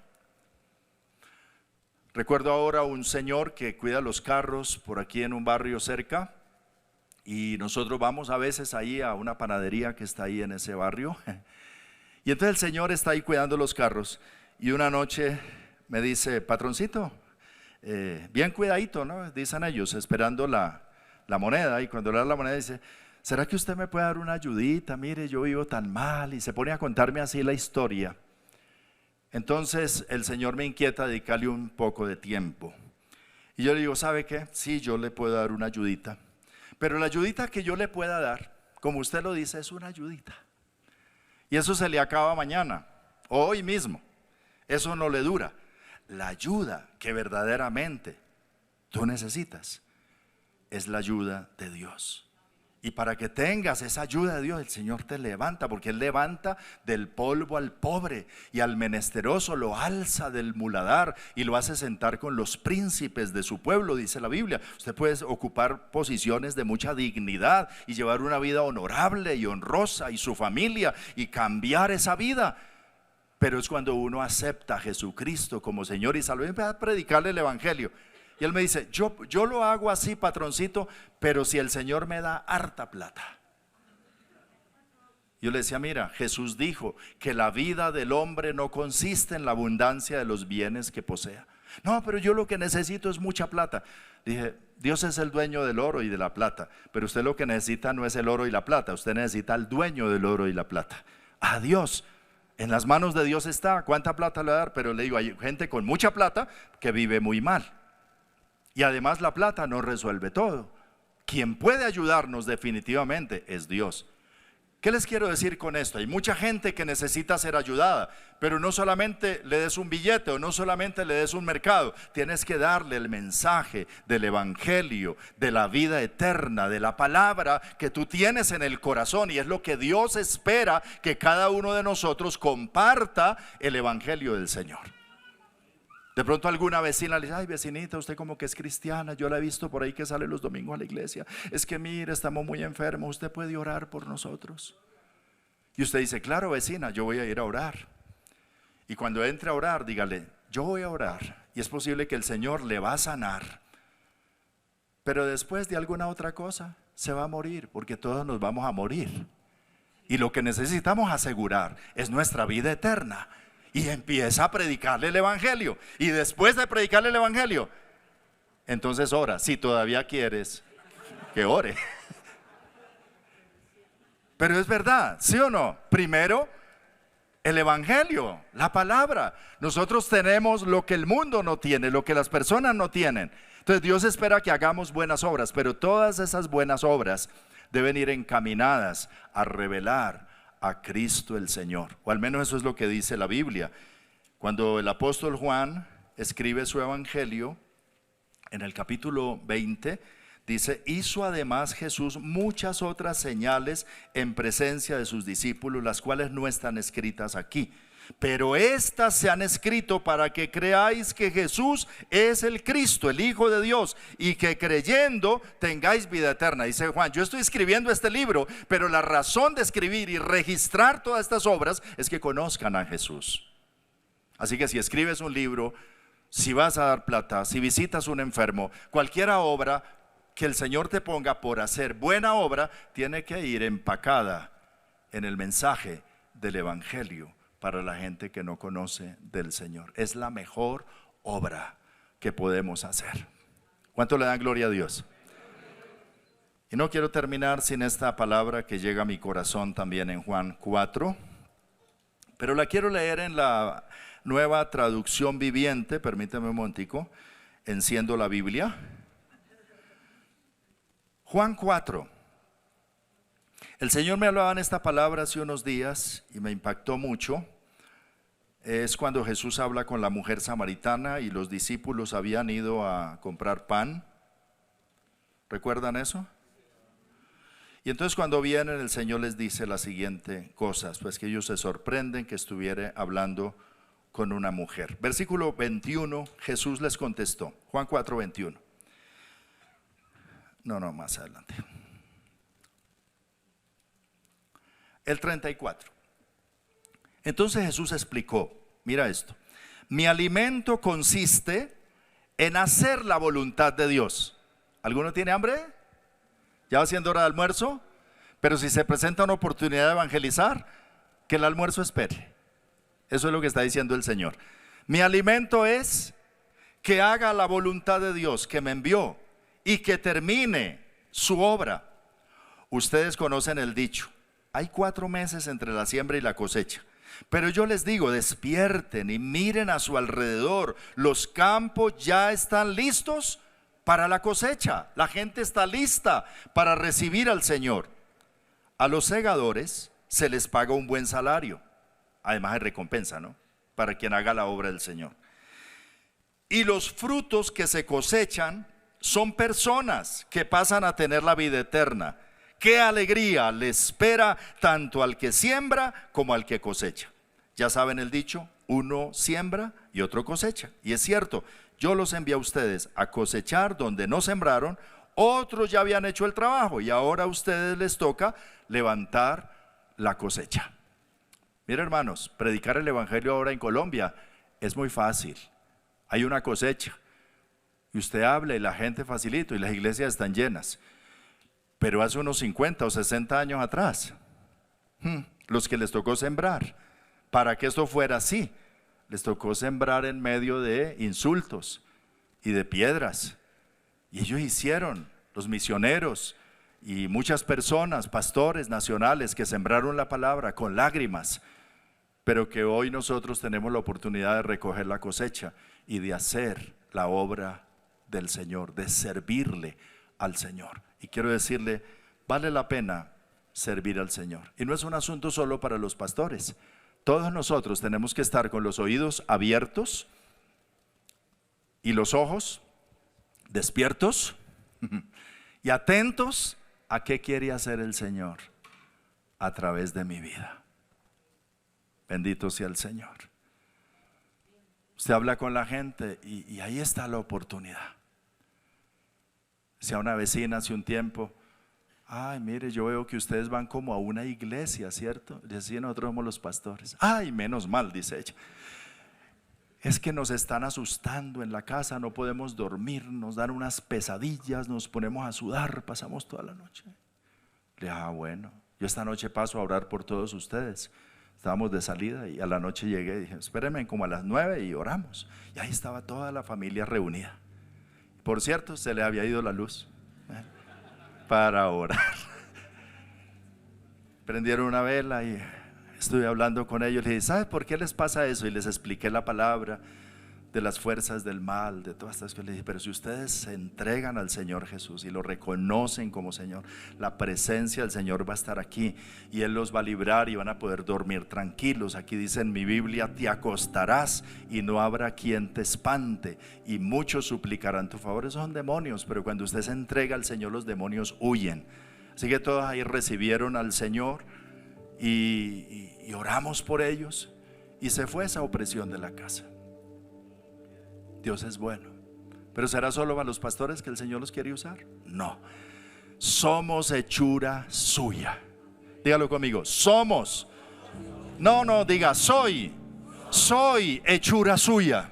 Recuerdo ahora un señor que cuida los carros por aquí en un barrio cerca, y nosotros vamos a veces ahí a una panadería que está ahí en ese barrio, y entonces el señor está ahí cuidando los carros. Y una noche me dice: patroncito, bien cuidadito, ¿no? Dicen ellos, esperando la moneda. Y cuando le da la moneda dice: ¿será que usted me puede dar una ayudita? Mire, yo vivo tan mal. Y se pone a contarme así la historia. Entonces el Señor me inquieta dedicarle un poco de tiempo. Y yo le digo: ¿sabe qué? Sí, yo le puedo dar una ayudita. Pero la ayudita que yo le pueda dar, como usted lo dice, es una ayudita. Y eso se le acaba mañana o hoy mismo. Eso no le dura. La ayuda que verdaderamente tú necesitas es la ayuda de Dios. Y para que tengas esa ayuda de Dios, el Señor te levanta, porque Él levanta del polvo al pobre, y al menesteroso lo alza del muladar y lo hace sentar con los príncipes de su pueblo, dice la Biblia. Usted puede ocupar posiciones de mucha dignidad y llevar una vida honorable y honrosa, y su familia, y cambiar esa vida. Pero es cuando uno acepta a Jesucristo como Señor y Salvador y empieza a predicarle el Evangelio. Y él me dice: yo lo hago así, patroncito, pero si el Señor me da harta plata. Yo le decía: mira, Jesús dijo que la vida del hombre no consiste en la abundancia de los bienes que posea. No, pero yo lo que necesito es mucha plata. Dije: Dios es el dueño del oro y de la plata, pero usted lo que necesita no es el oro y la plata, usted necesita al dueño del oro y la plata, a Dios. En las manos de Dios está cuánta plata le va a dar. Pero le digo, hay gente con mucha plata que vive muy mal. Y además la plata no resuelve todo. Quien puede ayudarnos definitivamente es Dios. ¿Qué les quiero decir con esto? Hay mucha gente que necesita ser ayudada, pero no solamente le des un billete o no solamente le des un mercado. Tienes que darle el mensaje del Evangelio, de la vida eterna, de la palabra que tú tienes en el corazón. Y es lo que Dios espera, que cada uno de nosotros comparta el Evangelio del Señor. De pronto alguna vecina le dice: ay, vecinita, usted como que es cristiana, yo la he visto por ahí que sale los domingos a la iglesia. Es que mire, estamos muy enfermos, usted puede orar por nosotros. Y usted dice: claro, vecina, yo voy a ir a orar. Y cuando entre a orar, dígale: yo voy a orar, y es posible que el Señor le va a sanar. Pero después de alguna otra cosa se va a morir, porque todos nos vamos a morir. Y lo que necesitamos asegurar es nuestra vida eterna. Y empieza a predicarle el Evangelio. Y después de predicarle el Evangelio, entonces ora. Si todavía quieres que ore. Pero es verdad, ¿sí o no? Primero, el Evangelio, la palabra. Nosotros tenemos lo que el mundo no tiene, lo que las personas no tienen. Entonces Dios espera que hagamos buenas obras, pero todas esas buenas obras deben ir encaminadas a revelar a Cristo el Señor, o al menos eso es lo que dice la Biblia. Cuando el apóstol Juan escribe su evangelio, en el capítulo 20 dice: hizo además Jesús muchas otras señales en presencia de sus discípulos, las cuales no están escritas aquí, pero estas se han escrito para que creáis que Jesús es el Cristo, el Hijo de Dios, y que creyendo tengáis vida eterna. Dice Juan: yo estoy escribiendo este libro, pero la razón de escribir y registrar todas estas obras es que conozcan a Jesús. Así que si escribes un libro, si vas a dar plata, si visitas a un enfermo, cualquier obra que el Señor te ponga por hacer buena obra, tiene que ir empacada en el mensaje del Evangelio para la gente que no conoce del Señor. Es la mejor obra, que podemos hacer. ¿Cuánto le dan gloria a Dios? Y no quiero terminar sin esta palabra que llega a mi corazón también en Juan 4, pero la quiero leer en la Nueva Traducción Viviente. Permíteme un momentico, enciendo la Biblia. Juan 4. El Señor me hablaba en esta palabra hace unos días y me impactó mucho. Es cuando Jesús habla con la mujer samaritana y los discípulos habían ido a comprar pan. ¿Recuerdan eso? Y entonces cuando vienen, el Señor les dice la siguiente cosa, pues que ellos se sorprenden que estuviera hablando con una mujer. Versículo 21, Jesús les contestó, Juan 4, 21. No, más adelante. El 34. Entonces Jesús explicó, mira esto, mi alimento consiste en hacer la voluntad de Dios. ¿Alguno tiene hambre? ¿Ya va siendo hora de almuerzo? Pero si se presenta una oportunidad de evangelizar, que el almuerzo espere. Eso es lo que está diciendo el Señor. Mi alimento es que haga la voluntad de Dios que me envió y que termine su obra. Ustedes conocen el dicho, hay 4 meses entre la siembra y la cosecha. Pero yo les digo, despierten y miren a su alrededor. Los campos ya están listos para la cosecha. La gente está lista para recibir al Señor. A los segadores se les paga un buen salario. Además de recompensa, ¿no? Para quien haga la obra del Señor. Y los frutos que se cosechan son personas que pasan a tener la vida eterna. ¡Qué alegría le espera tanto al que siembra como al que cosecha! Ya saben el dicho, uno siembra y otro cosecha. Y es cierto, yo los envié a ustedes a cosechar donde no sembraron, otros ya habían hecho el trabajo y ahora a ustedes les toca levantar la cosecha. Mira, hermanos, predicar el evangelio ahora en Colombia es muy fácil. Hay una cosecha y usted habla y la gente facilito y las iglesias están llenas. Pero hace unos 50 o 60 años atrás, los que les tocó sembrar, para que esto fuera así, les tocó sembrar en medio de insultos y de piedras. Y ellos hicieron, los misioneros y muchas personas, pastores nacionales que sembraron la palabra con lágrimas, pero que hoy nosotros tenemos la oportunidad de recoger la cosecha y de hacer la obra del Señor, de servirle al Señor. Y quiero decirle, vale la pena servir al Señor. Y no es un asunto solo para los pastores. Todos nosotros tenemos que estar con los oídos abiertos y los ojos despiertos y atentos a qué quiere hacer el Señor a través de mi vida. Bendito sea el Señor. Usted habla con la gente y ahí está la oportunidad. Si a una vecina hace un tiempo, ay, mire, yo veo que ustedes van como a una iglesia, ¿cierto? Y así nosotros somos los pastores. Ay, menos mal, dice ella. Es que nos están asustando en la casa, no podemos dormir, nos dan unas pesadillas, nos ponemos a sudar, pasamos toda la noche. Le dije, bueno, yo esta noche paso a orar por todos ustedes. Estábamos de salida y a la noche llegué y dije, espérenme como a las 9 y oramos. Y ahí estaba toda la familia reunida. Por cierto, se le había ido la luz para orar. Prendieron una vela y estuve hablando con ellos. Les dije, ¿sabes por qué les pasa eso? Y les expliqué la palabra de las fuerzas del mal, de todas estas cosas. Les dije, pero si ustedes se entregan al Señor Jesús y lo reconocen como Señor, la presencia del Señor va a estar aquí y Él los va a librar y van a poder dormir tranquilos. Aquí dice en mi Biblia, te acostarás y no habrá quien te espante y muchos suplicarán tu favor. Esos son demonios, pero cuando usted se entrega al Señor, los demonios huyen. Así que todos ahí recibieron al Señor y oramos por ellos y se fue esa opresión de la casa. Dios es bueno. ¿Pero será solo para los pastores que el Señor los quiere usar? No. Somos hechura suya. Dígalo conmigo. Somos. No, diga soy. Soy hechura suya.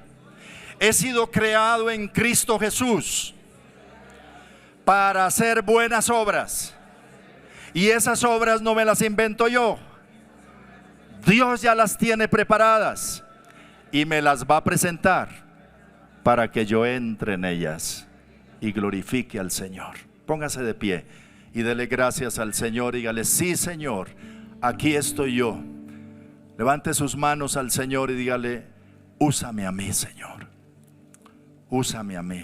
He sido creado en Cristo Jesús para hacer buenas obras. Y esas obras no me las invento yo. Dios ya las tiene preparadas y me las va a presentar. para que yo entre en ellas y glorifique al Señor. Póngase de pie y dele gracias al Señor. Dígale: sí, Señor, aquí estoy yo. Levante sus manos al Señor y dígale: úsame a mí, Señor. Úsame a mí.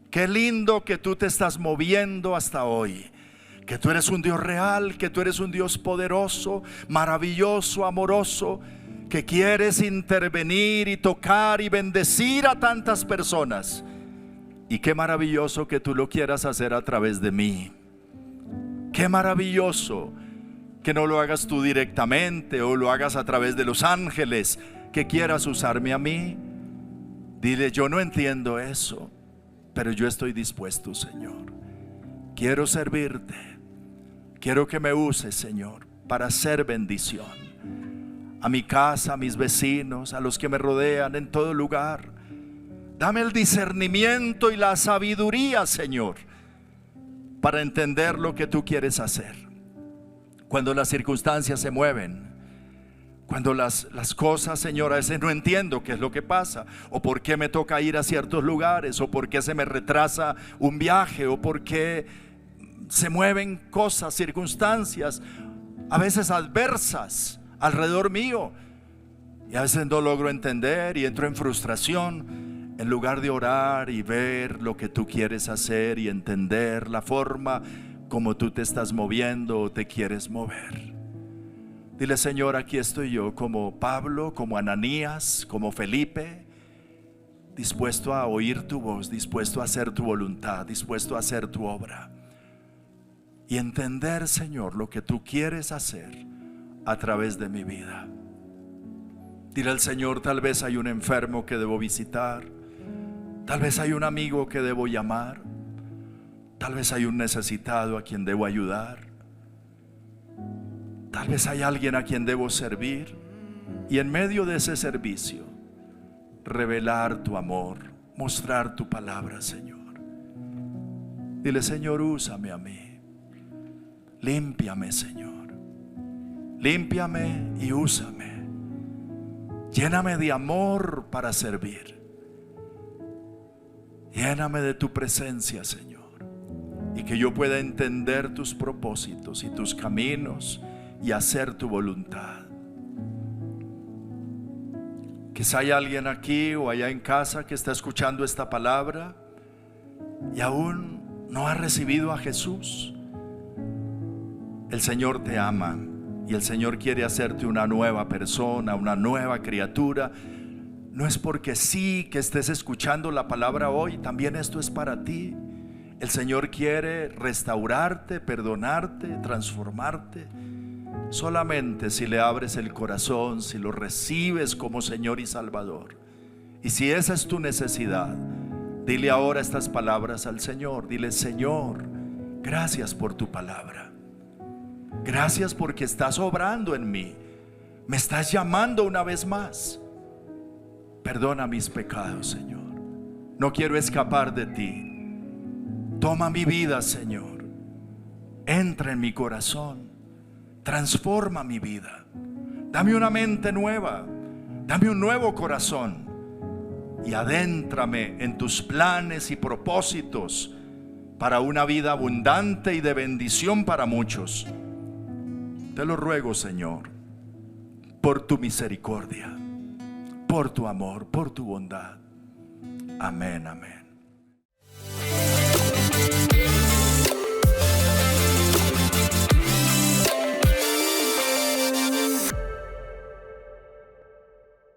Qué lindo que tú te estás moviendo hasta hoy. Que tú eres un Dios real, que tú eres un Dios poderoso, maravilloso, amoroso, que quieres intervenir y tocar y bendecir a tantas personas. Y qué maravilloso que tú lo quieras hacer a través de mí. Qué maravilloso que no lo hagas tú directamente o lo hagas a través de los ángeles, que quieras usarme a mí. Dile: yo no entiendo eso, pero yo estoy dispuesto, Señor. Quiero servirte. Quiero que me uses, Señor, para hacer bendición a mi casa, a mis vecinos, a los que me rodean en todo lugar. Dame el discernimiento y la sabiduría, Señor, para entender lo que tú quieres hacer. Cuando las circunstancias se mueven, cuando las cosas, Señor, a veces no entiendo qué es lo que pasa, o por qué me toca ir a ciertos lugares, o por qué se me retrasa un viaje, o por qué se mueven cosas, circunstancias, a veces adversas alrededor mío, y a veces no logro entender y entro en frustración, en lugar de orar y ver lo que tú quieres hacer y entender la forma como tú te estás moviendo o te quieres mover. Dile: Señor, aquí estoy yo, como Pablo, como Ananías, como Felipe, dispuesto a oír tu voz, dispuesto a hacer tu voluntad, dispuesto a hacer tu obra y entender, Señor, lo que tú quieres hacer a través de mi vida. Dile al Señor: tal vez hay un enfermo que debo visitar, tal vez hay un amigo que debo llamar, tal vez hay un necesitado a quien debo ayudar, tal vez hay alguien a quien debo servir, y en medio de ese servicio revelar tu amor, mostrar tu palabra, Señor. Dile: Señor, úsame a mí. Límpiame, Señor. Límpiame y úsame. Lléname de amor para servir. Lléname de tu presencia, Señor, y que yo pueda entender tus propósitos y tus caminos y hacer tu voluntad. Quizá hay alguien aquí o allá en casa que está escuchando esta palabra y aún no ha recibido a Jesús. El Señor te ama y el Señor quiere hacerte una nueva persona, una nueva criatura. No es porque sí que estés escuchando la palabra hoy, también esto es para ti. El Señor quiere restaurarte, perdonarte, transformarte. Solamente si le abres el corazón, si lo recibes como Señor y Salvador. Y si esa es tu necesidad, dile ahora estas palabras al Señor. Dile: Señor, gracias por tu palabra. Gracias porque estás obrando en mí. Me estás llamando una vez más. Perdona mis pecados, Señor. No quiero escapar de ti. Toma mi vida, Señor. Entra en mi corazón. Transforma mi vida. Dame una mente nueva. Dame un nuevo corazón. Y adéntrame en tus planes y propósitos para una vida abundante y de bendición para muchos. Te lo ruego, Señor, por tu misericordia, por tu amor, por tu bondad. Amén, amén.